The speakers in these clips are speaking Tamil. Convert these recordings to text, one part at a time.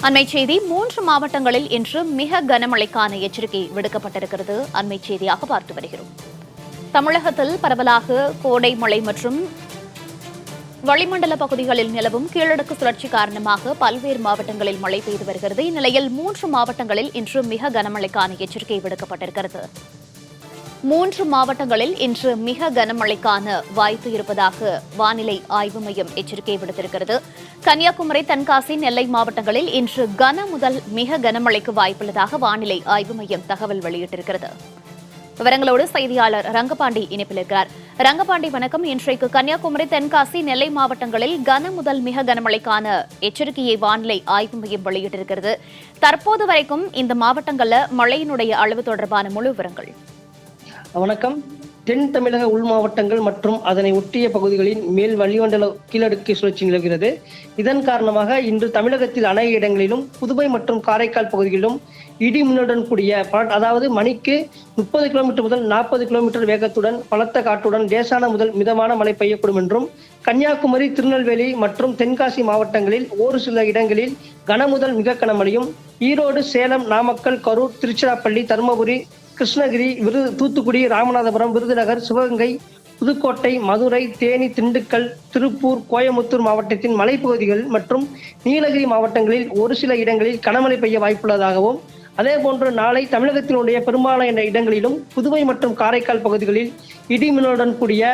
அண்மை செய்தி 3 மாவட்டங்களில் இன்று மிக கனமழைக்கான எச்சரிக்கை விடுக்கப்பட்டிருக்கிறது. அண்மை செய்தியாக பார்த்து வருகிறோம். தமிழகத்தில் பரவலாக கோடை மழை மற்றும் வளிமண்டல பகுதிகளில் நிலவும் கீழடுக்கு சுழற்சி காரணமாக பல்வேறு மாவட்டங்களில் மழை பெய்து வருகிறது. இந்நிலையில் 3 மாவட்டங்களில் இன்று மிக கனமழைக்கான எச்சரிக்கை விடுக்கப்பட்டிருக்கிறது. 3 மாவட்டங்களில் இன்று மிக கனமழைக்கான வாய்ப்பு இருப்பதாக வானிலை ஆய்வு மையம் எச்சரிக்கை விடுத்திருக்கிறது. கன்னியாகுமரி, தென்காசி, நெல்லை மாவட்டங்களில் இன்று கன முதல் மிக கனமழைக்கு வாய்ப்புள்ளதாக வானிலை ஆய்வு மையம் தகவல் வெளியிட்டிருக்கிறது. விவரங்களோடு செய்தியாளர் ரங்கபாண்டி இணைப்பில் இருக்கிறார். ரங்கபாண்டி, வணக்கம். இன்றைக்கு கன்னியாகுமரி, தென்காசி, நெல்லை மாவட்டங்களில் கன முதல் மிக கனமழைக்கான எச்சரிக்கையை வானிலை ஆய்வு மையம் வெளியிட்டிருக்கிறது. தற்போது வரைக்கும் இந்த மாவட்டங்களில் மழையினுடைய அளவு தொடர்பான முழு விவரங்கள். வணக்கம். தென் தமிழக உள் மாவட்டங்கள் மற்றும் அதனை ஒட்டிய பகுதிகளின் மேல் வளிமண்டல கீழடுக்கு சுழற்சி நிலவுகிறது. இதன் காரணமாக இன்று தமிழகத்தில் அநேக இடங்களிலும் புதுவை மற்றும் காரைக்கால் பகுதிகளிலும் இடி மின்னுடன் கூடிய அதாவது மணிக்கு 30 கிலோமீட்டர் முதல் 40 கிலோமீட்டர் வேகத்துடன் பலத்த காற்றுடன் லேசான முதல் மிதமான மழை பெய்யக்கூடும் என்றும், கன்னியாகுமரி, திருநெல்வேலி மற்றும் தென்காசி மாவட்டங்களில் ஒரு சில இடங்களில் கனமுதல் மிக கனமழையும், ஈரோடு, சேலம், நாமக்கல், கரூர், திருச்சிராப்பள்ளி, தருமபுரி, கிருஷ்ணகிரி, தூத்துக்குடி, ராமநாதபுரம், விருதுநகர், சிவகங்கை, புதுக்கோட்டை, மதுரை, தேனி, திண்டுக்கல், திருப்பூர், கோயமுத்தூர் மாவட்டத்தின் மலைப்பகுதிகள் மற்றும் நீலகிரி மாவட்டங்களில் ஒரு சில இடங்களில் கனமழை பெய்ய வாய்ப்புள்ளதாகவும், அதேபோன்று நாளை தமிழகத்தினுடைய பெரும்பாலான இடங்களிலும் புதுவை மற்றும் காரைக்கால் பகுதிகளில் இடிமின்னுடன் கூடிய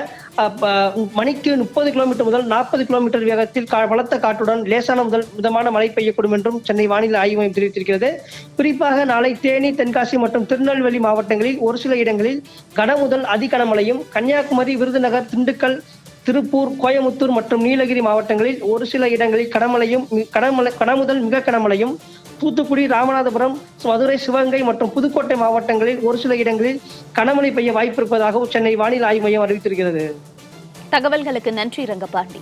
மணிக்கு 30 கிலோமீட்டர் முதல் 40 கிலோமீட்டர் வேகத்தில் பலத்த காற்றுடன் லேசான முதல் மிதமான மழை பெய்யக்கூடும் என்றும் சென்னை வானிலை ஆய்வு மையம் தெரிவித்திருக்கிறது. குறிப்பாக நாளை தேனி, தென்காசி மற்றும் திருநெல்வேலி மாவட்டங்களில் ஒரு சில இடங்களில் கன முதல் அதி கனமழையும், கன்னியாகுமரி, விருதுநகர், திண்டுக்கல், திருப்பூர், கோயமுத்தூர் மற்றும் நீலகிரி மாவட்டங்களில் ஒரு சில இடங்களில் கனமுதல் மிக கனமழையும், தூத்துக்குடி, ராமநாதபுரம், மதுரை, சிவகங்கை மற்றும் புதுக்கோட்டை மாவட்டங்களில் ஒரு சில இடங்களில் கனமழை பெய்ய வாய்ப்பிருப்பதாகவும் சென்னை வானிலை ஆய்வு மையம் அறிவித்திருக்கிறது. தகவல்களுக்கு நன்றி ரங்கபாண்டி.